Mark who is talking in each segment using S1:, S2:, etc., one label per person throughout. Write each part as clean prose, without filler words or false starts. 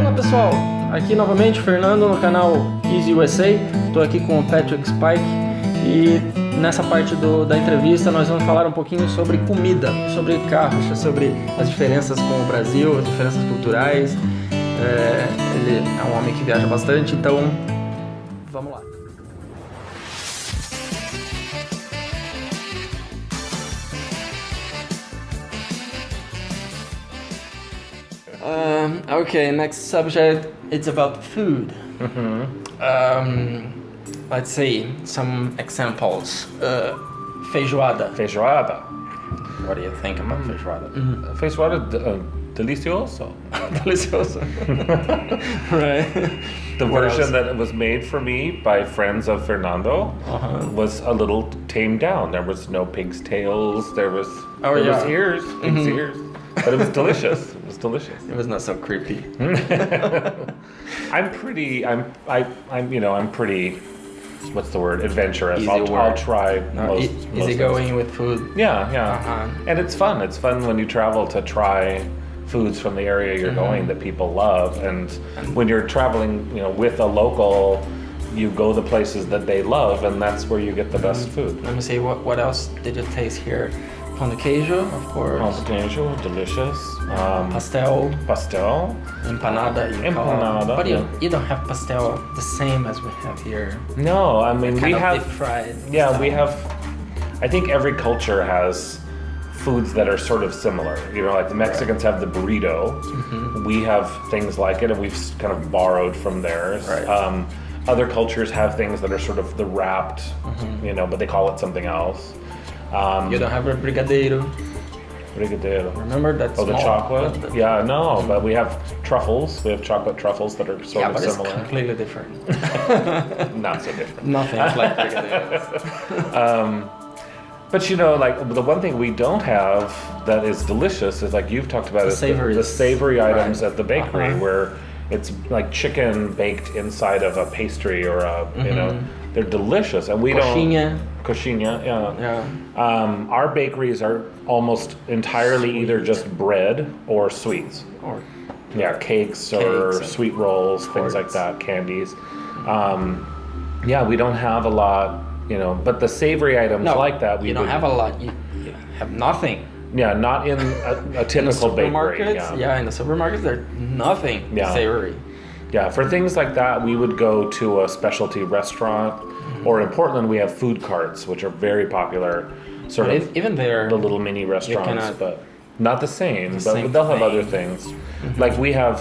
S1: Fala pessoal, aqui novamente Fernando no canal Easy USA. Estou aqui com o Patrick Spike e nessa parte da entrevista nós vamos falar um pouquinho sobre comida, sobre carros, sobre as diferenças com o Brasil, as diferenças culturais. Ele é um homem que viaja bastante, então vamos lá. Okay, next subject, it's about food. Let's see, some examples. Feijoada.
S2: Feijoada.
S1: What do you think about feijoada?
S2: Feijoada delicioso.
S1: Delicioso. Right.
S2: The
S1: What
S2: version
S1: else?
S2: that was made for me by friends of Fernando was a little tamed down. There was no pig's tails. There was was ears, pig's ears. But it was delicious. It was delicious.
S1: It was not so creepy.
S2: I'm pretty. What's the word? Adventurous.
S1: Easy
S2: I'll
S1: word.
S2: try most
S1: Easy
S2: things.
S1: going with food.
S2: Yeah. And it's fun. It's fun when you travel to try foods from the area you're going that people love. And when you're traveling, with a local, you go the places that they love, and that's where you get the best food.
S1: Let me see, what else did you taste here? Pão de queijo, of course.
S2: Pão de queijo, delicious.
S1: Pastel.
S2: Pastel.
S1: Empanada, you call it.
S2: Empanada,
S1: But
S2: yeah.
S1: you don't have pastel the same as we have here.
S2: No, I mean, we
S1: Kind of
S2: have...
S1: deep fried.
S2: Yeah,
S1: style.
S2: we have... I think every culture has foods that are sort of similar. Like the Mexicans have the burrito. We have things like it, and we've kind of borrowed from theirs.
S1: Right.
S2: Other cultures have things that are sort of the wrapped, but they call it something else.
S1: You don't have a brigadeiro.
S2: Brigadeiro.
S1: Remember that
S2: Oh, the
S1: small-
S2: chocolate?
S1: the-
S2: But we have truffles. We have chocolate truffles that are sort
S1: Yeah,
S2: of
S1: but
S2: similar.
S1: it's completely different.
S2: Not so different.
S1: Nothing is like brigadeiros.
S2: But the one thing we don't have that is delicious is like you've talked about
S1: The
S2: is
S1: savories.
S2: the savory items
S1: Right.
S2: at the bakery where it's like chicken baked inside of a pastry or they're delicious, and we
S1: Coxinha.
S2: don't. Coxinha, yeah.
S1: Yeah.
S2: Our bakeries are almost entirely either just bread or sweets.
S1: Or
S2: Cakes or
S1: and
S2: sweet rolls, things like
S1: torts.
S2: that, candies. We don't have a lot, but the savory items like that,
S1: you don't have a lot. You have nothing.
S2: Yeah, not in a typical bakery.
S1: In the supermarkets, there's nothing savory.
S2: Yeah, for things like that, we would go to a specialty restaurant, or in Portland, we have food carts, which are very popular. Sort of
S1: Even there,
S2: the little mini restaurants,
S1: cannot-
S2: but not the same. But
S1: same
S2: they'll have
S1: thing.
S2: other things. Like we have,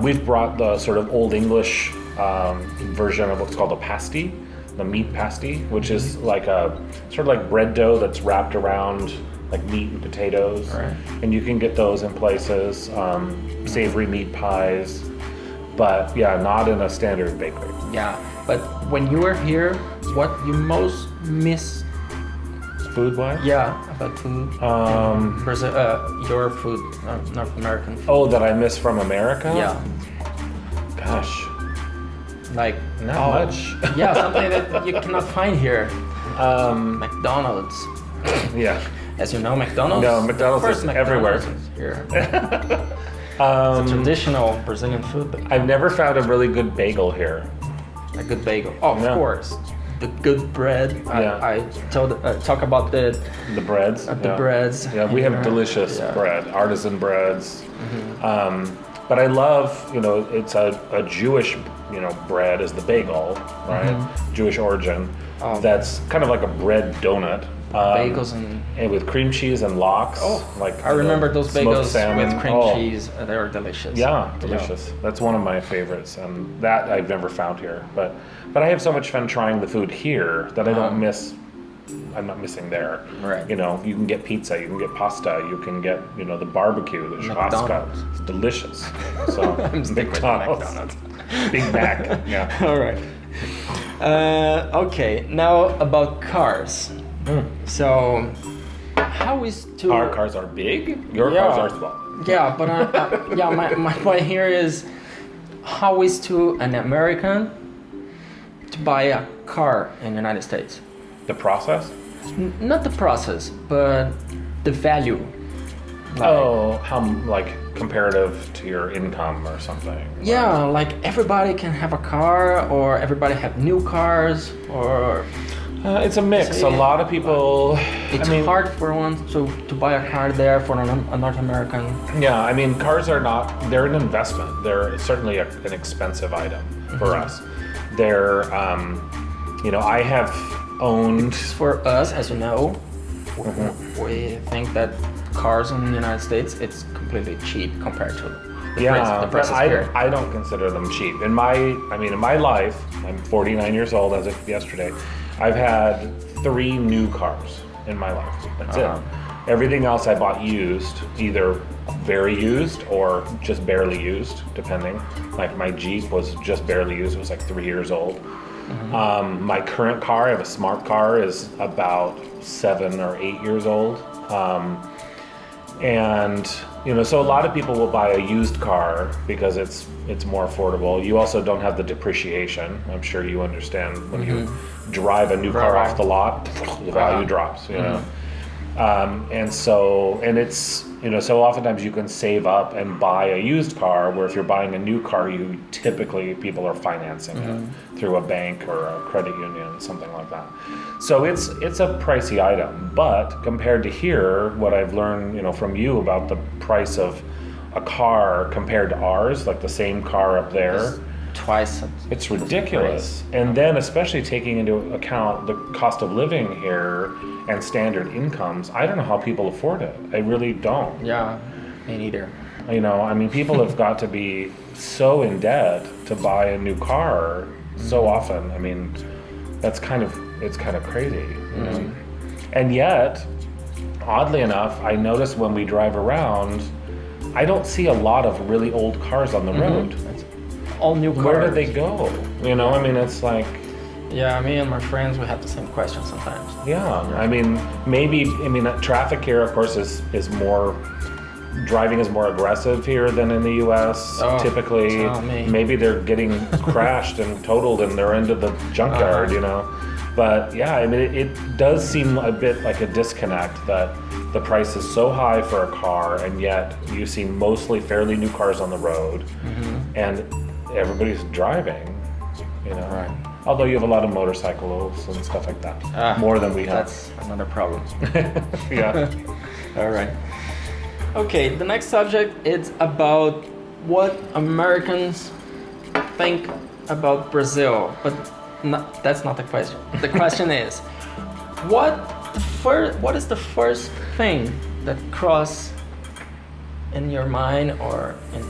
S2: we've brought the sort of old English version of what's called a pasty, the meat pasty, which is like a sort of like bread dough that's wrapped around like meat and potatoes,
S1: Right.
S2: and you can get those in places. Savory meat pies, but not in a standard bakery.
S1: Yeah, but when you were here, what you most miss?
S2: Food wise?
S1: Yeah, about food. Brazil, your food, North American food.
S2: Oh, that I miss from America?
S1: Yeah,
S2: Gosh,
S1: like
S2: not much.
S1: Yeah, something that you cannot find here. McDonald's.
S2: Yeah.
S1: As you know, McDonald's.
S2: No, McDonald's
S1: Of course,
S2: is everywhere.
S1: McDonald's is here. It's a traditional Brazilian food, but
S2: I've never found a really good bagel here.
S1: a good bagel. Oh, of
S2: Yeah.
S1: course, the good bread.
S2: Yeah.
S1: I talk about the
S2: The breads.
S1: breads.
S2: Yeah, we have
S1: here.
S2: delicious
S1: Yeah.
S2: bread, artisan breads. But I love, it's a Jewish, bread is the bagel, right? Jewish origin.
S1: Oh.
S2: That's kind of like a bread donut.
S1: Bagels and
S2: with cream cheese and lox.
S1: I remember those
S2: smoked
S1: bagels
S2: salmon.
S1: with cream cheese. They were delicious.
S2: Yeah, delicious. That's one of my favorites, and that I've never found here. But I have so much fun trying the food here that I don't miss. I'm not missing there.
S1: Right.
S2: You can get pizza, you can get pasta, you can get the barbecue, the churrasco.
S1: McDonald's.
S2: It's delicious. So
S1: I'm sticking with McDonald's.
S2: Big Mac. Yeah.
S1: All right. Okay, now about cars. So, how is to...
S2: Our cars are big. Your
S1: Yeah.
S2: cars are small.
S1: Yeah, but my point here is, how is to an American to buy a car in the United States?
S2: The process.
S1: Not the process, but the value.
S2: How like comparative to your income or something?
S1: Yeah, like everybody can have a car, or everybody have new cars, or
S2: it's a mix. A lot of people.
S1: It's hard for one to buy a car there for a North American.
S2: Yeah, I mean, cars are not. They're an investment. They're certainly an expensive item for us. They're, I have owned.
S1: For us, as you know, we think that cars in the United States, it's completely cheap compared to the prices here.
S2: I don't consider them cheap. In my life, I'm 49 years old as of yesterday. I've had 3 new cars in my life. That's it. Everything else I bought used, either very used or just barely used, depending. Like my Jeep was just barely used. It was like 3 years old. My current car, I have a smart car, is about 7 or 8 years old. So a lot of people will buy a used car because it's more affordable. You also don't have the depreciation. I'm sure you understand when you drive a new car off the lot, the value drops. So oftentimes you can save up and buy a used car, where if you're buying a new car, people are financing it through a bank or a credit union, something like that. So it's a pricey item, but compared to here, what I've learned, from you about the price of a car compared to ours, like the same car up there,
S1: twice.
S2: It's ridiculous. And then especially taking into account the cost of living here and standard incomes, I don't know how people afford it. I really don't.
S1: Yeah, me neither.
S2: People have got to be so in debt to buy a new car so often. It's kind of crazy. And yet, oddly enough, I notice when we drive around, I don't see a lot of really old cars on the road.
S1: All new cars.
S2: Where do they go? It's like...
S1: Yeah, me and my friends, we have the same question sometimes.
S2: Yeah. Traffic here, of course, is more... Driving is more aggressive here than in the U.S. Typically, maybe they're getting crashed and totaled and they're into the junkyard, But yeah, it does seem a bit like a disconnect that the price is so high for a car, and yet you see mostly fairly new cars on the road, and everybody's driving,
S1: Right.
S2: Although you have a lot of motorcycles and stuff like that, more than we have.
S1: That's another problem.
S2: Yeah.
S1: All right. Okay, the next subject is about what Americans think about Brazil, but that's not the question. The question is, what is the first thing that crossed in your mind or in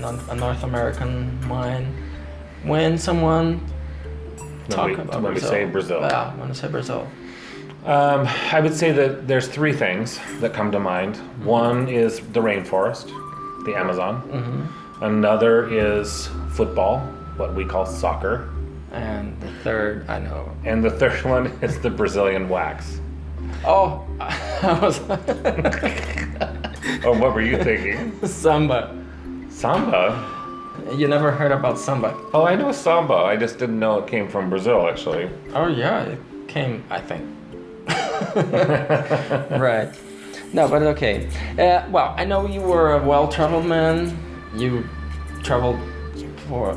S1: a North American mind when someone talk about Brazil?
S2: When we say Brazil.
S1: Yeah, when we say Brazil.
S2: I would say that there's 3 things that come to mind. One is the rainforest, the Amazon. Another is football, what we call soccer.
S1: And the third, I know.
S2: And the third one is the Brazilian wax.
S1: Oh, I was...
S2: Oh, what were you thinking?
S1: Samba.
S2: Samba?
S1: You never heard about samba?
S2: Oh, I know samba. I just didn't know it came from Brazil, actually.
S1: Oh, yeah, it came, I think. Right. No, but okay. Well, I know you were a well-traveled man. You traveled for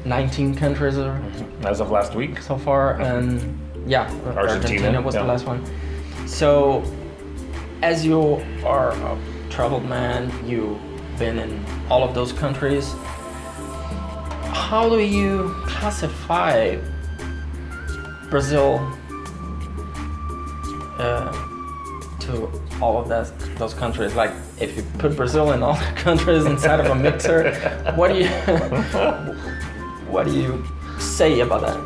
S1: 19 countries
S2: as of last week
S1: so far, and yeah, Argentina was the last one. So, as you are a traveled man, you've been in all of those countries. How do you classify Brazil to all of those countries? Like, if you put Brazil in all the countries inside of a mixer, what do you say about that?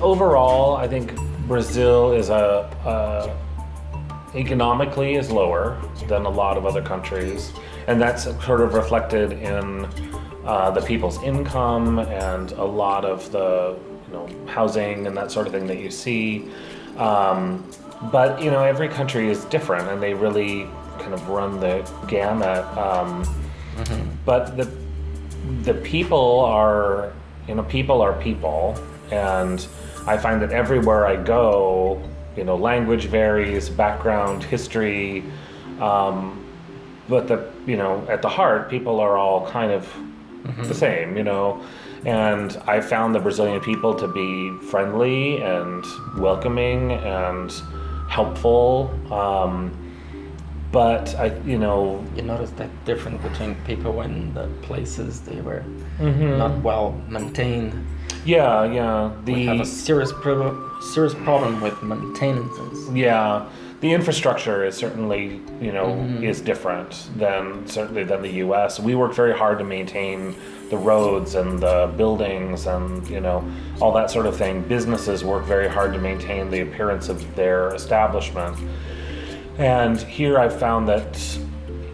S2: Overall, I think Brazil is economically is lower than a lot of other countries, and that's sort of reflected in the people's income and a lot of the housing and that sort of thing that you see. But every country is different, and they really kind of run the gamut. But the people are people, and I find that everywhere I go, language varies, background, history, but at the heart, people are all kind of the same, And I found the Brazilian people to be friendly and welcoming and helpful. But
S1: You noticed that difference between people and the places they were not well maintained.
S2: Yeah.
S1: We have a serious problem with maintenance.
S2: Yeah, the infrastructure is certainly, is different than the U.S. We worked very hard to maintain the roads and the buildings and, all that sort of thing. Businesses work very hard to maintain the appearance of their establishment. And here I've found that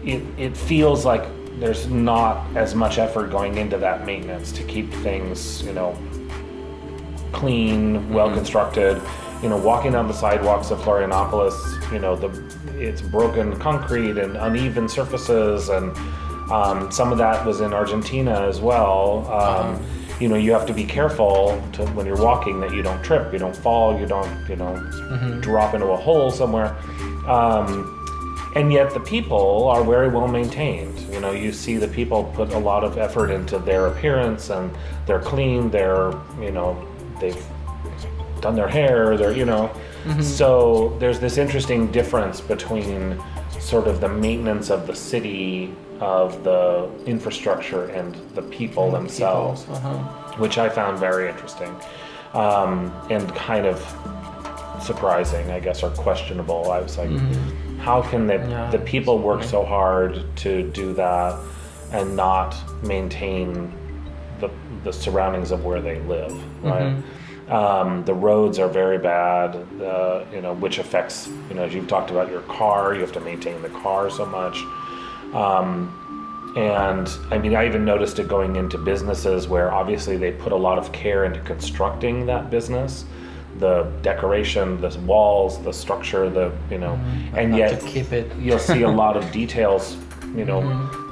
S2: it feels like there's not as much effort going into that maintenance to keep things, clean, well constructed. Walking down the sidewalks of Florianopolis, it's broken concrete and uneven surfaces, and some of that was in Argentina as well. You have to be careful when you're walking that you don't trip, you don't fall, you don't, drop into a hole somewhere. And yet the people are very well maintained. You see the people put a lot of effort into their appearance, and they're clean, they've done their hair, So there's this interesting difference between sort of the maintenance of the city, of the infrastructure, and the people themselves, which I found very interesting, and kind of surprising, I guess, or questionable. I was like, how can the people work so hard to do that and not maintain the surroundings of where they live, right? The roads are very bad, which affects, as you've talked about your car, you have to maintain the car so much. And I mean, I even noticed it going into businesses where obviously they put a lot of care into constructing that business, the decoration, the walls, the structure, and yet
S1: to keep it.
S2: You'll see a lot of details,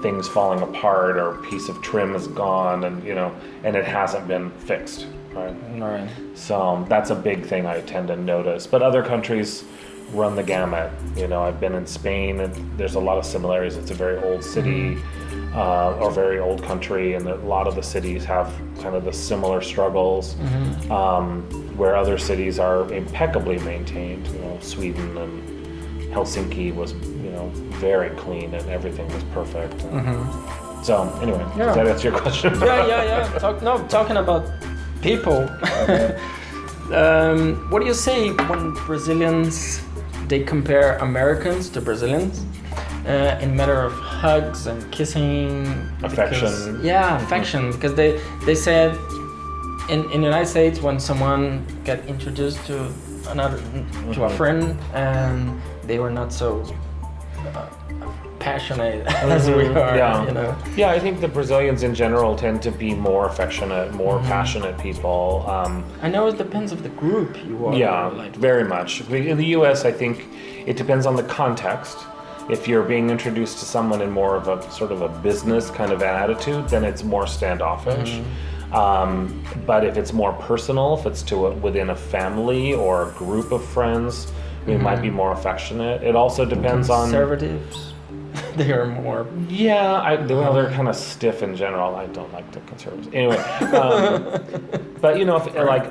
S2: things falling apart, or a piece of trim is gone, and it hasn't been fixed. Right. So that's a big thing I tend to notice. But other countries run the gamut. I've been in Spain, and there's a lot of similarities. It's a very old city, or very old country, and a lot of the cities have kind of the similar struggles, where other cities are impeccably maintained. Sweden and Helsinki was, very clean, and everything was perfect. So anyway, does that answer your question?
S1: Yeah. Talking about people. What do you say when Brazilians, they compare Americans to Brazilians in matter of hugs and kissing,
S2: affection?
S1: Affection, because they said in the United States, when someone get introduced to a friend, and they were not so passionate as we are.
S2: Yeah, I think the Brazilians in general tend to be more affectionate, more passionate people.
S1: I know it depends of the group you are.
S2: Yeah, very much. In the U.S., I think it depends on the context. If you're being introduced to someone in more of a sort of a business kind of attitude, then it's more standoffish. But if it's more personal, if it's within a family or a group of friends, we might be more affectionate. It also depends on
S1: conservatives. They are more.
S2: Yeah, they're kind of stiff in general. I don't like the conservatives. Anyway, but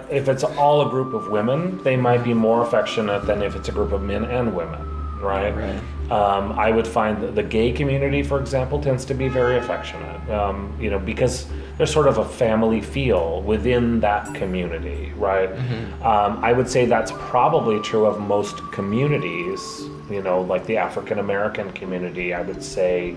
S2: if it's all a group of women, they might be more affectionate than if it's a group of men and women, right? I would find that the gay community, for example, tends to be very affectionate, because there's sort of a family feel within that community, right? I would say that's probably true of most communities, like the African American community. I would say,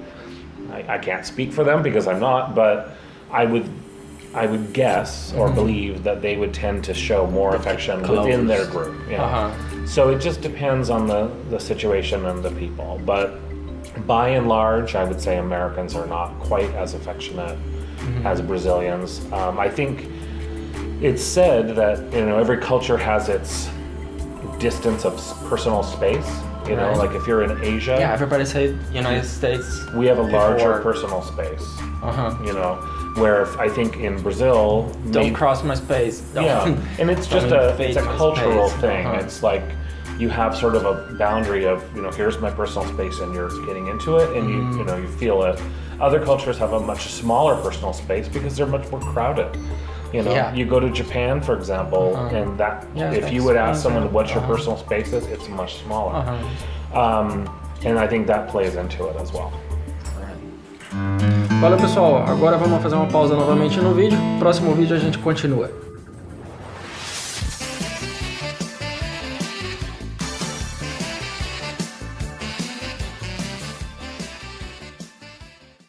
S2: I can't speak for them because I'm not, but I would guess or believe that they would tend to show more affection within their group. So it just depends on the situation and the people. But by and large, I would say Americans are not quite as affectionate as Brazilians. I think it's said that every culture has its distance of personal space. Like if you're in Asia,
S1: everybody say United States.
S2: We have a larger personal space. Where I think in Brazil,
S1: don't cross my space.
S2: And it's just it's a cultural thing. It's like you have sort of a boundary of, here's my personal space, and you're getting into it, and you feel it. Other cultures have a much smaller personal space because they're much more crowded. You go to Japan, for example, and if you would ask someone what's your personal space is, it's much smaller. And I think that plays into it as well.
S1: Valeu, pessoal. Agora vamos fazer uma pausa novamente no vídeo. Próximo vídeo a gente continua.